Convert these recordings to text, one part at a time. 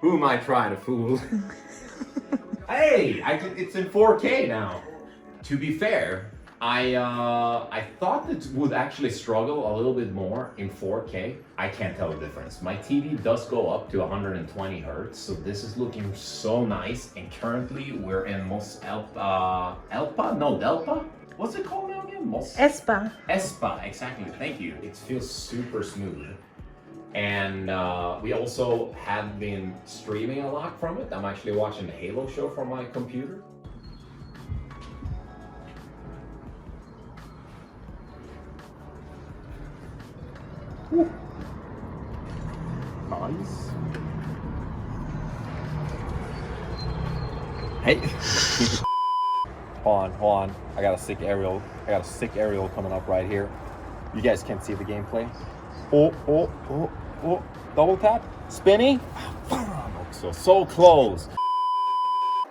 Who am I trying to fool? Hey, it's in 4K now. To be fair, I thought it would actually struggle a little bit more in 4K. I can't tell the difference. My TV does go up to 120 hertz, so this is looking so nice. And currently we're in Mos Elpa? No, Delpa? What's it called now again? Espa. Espa, exactly. Thank you. It feels super smooth. And we also have been streaming a lot from it. I'm actually watching the Halo show from my computer. Woo. Nice. Hey. Hold on. I got a sick aerial coming up right here. You guys can't see the gameplay. Oh. Double tap. Spinny. So close.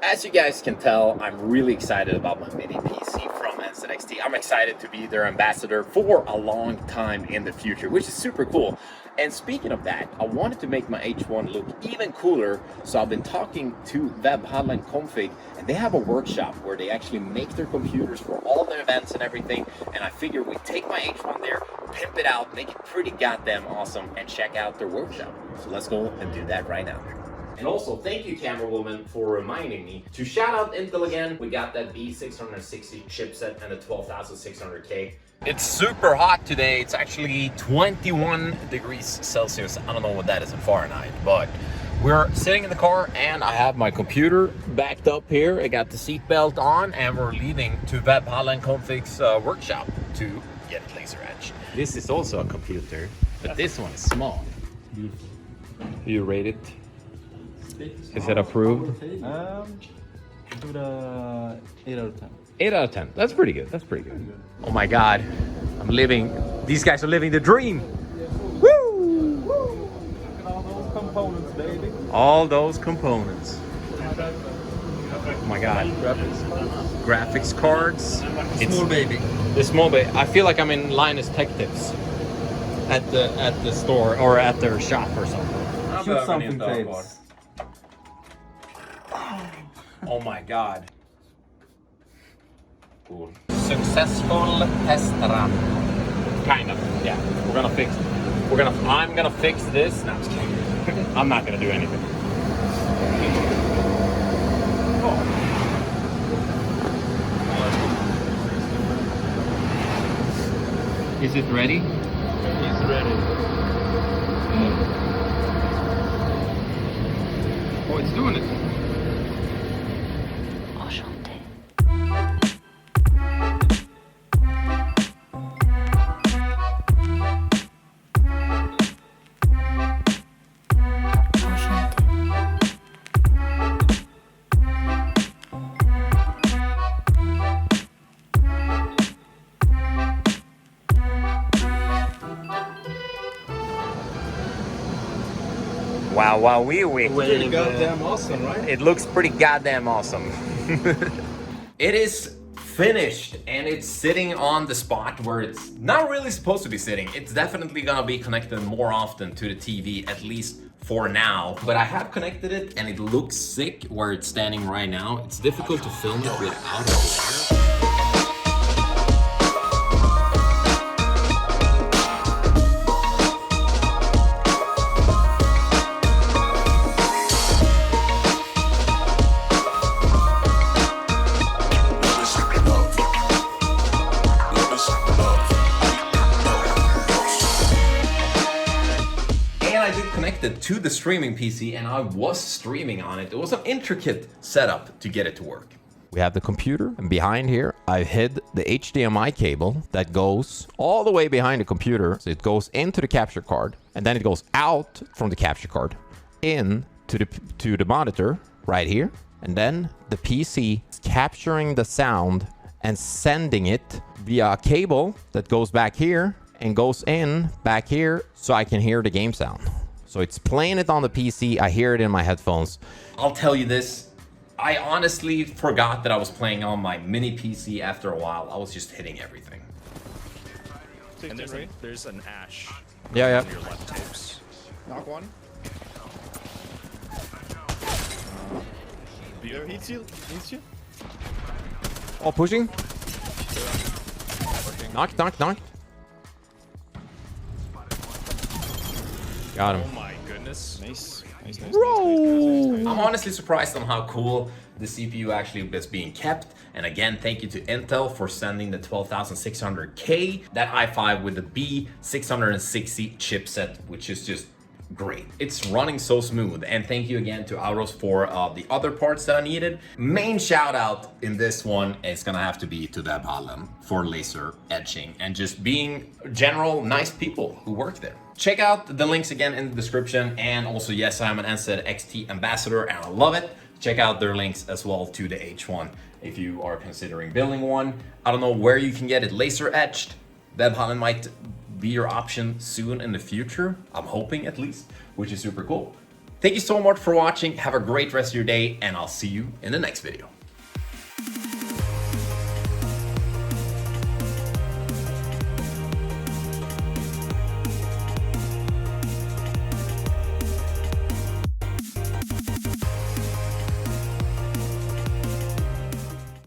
As you guys can tell, I'm really excited about my mini PC from NZXT. I'm excited to be their ambassador for a long time in the future, which is super cool. And speaking of that, I wanted to make my H1 look even cooler, so I've been talking to Webhallen Config, and they have a workshop where they actually make their computers for all their events and everything, and I figure we take my H1 there, pimp it out, make it pretty goddamn awesome, and check out their workshop. So let's go and do that right now. And also, thank you, Camera Woman, for reminding me to shout out Intel again. We got that B660 chipset and the 12600K. It's super hot today. It's actually 21 degrees Celsius. I don't know what that is in Fahrenheit, but we're sitting in the car and I have my computer backed up here. I got the seatbelt on and we're leaving to Webhallen Config's workshop to get Laser Edge. This is also a computer, but this one is small. Beautiful. You rate it? Is it approved? Give it a 8 out of 10. 8 out of 10. That's pretty good. Oh my God. These guys are living the dream. Woo! Look at all those components, baby. All those components. Oh my God. Graphics cards. Small baby. The small baby. I feel like I'm in Linus Tech Tips at the store or at their shop or something. Shoot something, babes. Oh my God. Cool. Successful test run. Kind of, yeah. I'm gonna fix this. No, I'm just kidding. I'm not gonna do anything. Oh. Is it ready? He's ready. Oh, it's doing it. Wow, Pretty goddamn awesome, right? It looks pretty goddamn awesome. It is finished and it's sitting on the spot where it's not really supposed to be sitting. It's definitely gonna be connected more often to the TV, at least for now. But I have connected it and it looks sick where it's standing right now. It's difficult to film it without a glare. To the streaming PC and I was streaming on it. It was an intricate setup to get it to work. We have the computer and behind here I hid the HDMI cable that goes all the way behind the computer. So it goes into the capture card and then it goes out from the capture card in to the monitor right here, and then the PC is capturing the sound and sending it via a cable that goes back here and goes in back here so I can hear the game sound. So it's playing it on the PC, I hear it in my headphones. I'll tell you this, I honestly forgot that I was playing on my mini PC after a while. I was just hitting everything. And there's an ash. Yeah. On your left tapes. Knock one. Beautiful. There, eats you. Oh, pushing. Knocked. Got him. Oh my goodness. Nice. I'm honestly surprised on how cool the CPU actually is being kept. And again, thank you to Intel for sending the 12600K, that i5 with the B660 chipset, which is just great. It's running so smooth. And thank you again to Auros for the other parts that I needed. Main shout out in this one is gonna have to be to Webhallen for laser etching and just being general nice people who work there. Check out the links again in the description. And also, yes, I'm an NZXT XT ambassador and I love it. Check out their links as well to the H1 if you are considering building one. I don't know where you can get it laser etched. Webhallen might be your option soon in the future. I'm hoping at least, which is super cool. Thank you so much for watching. Have a great rest of your day and I'll see you in the next video.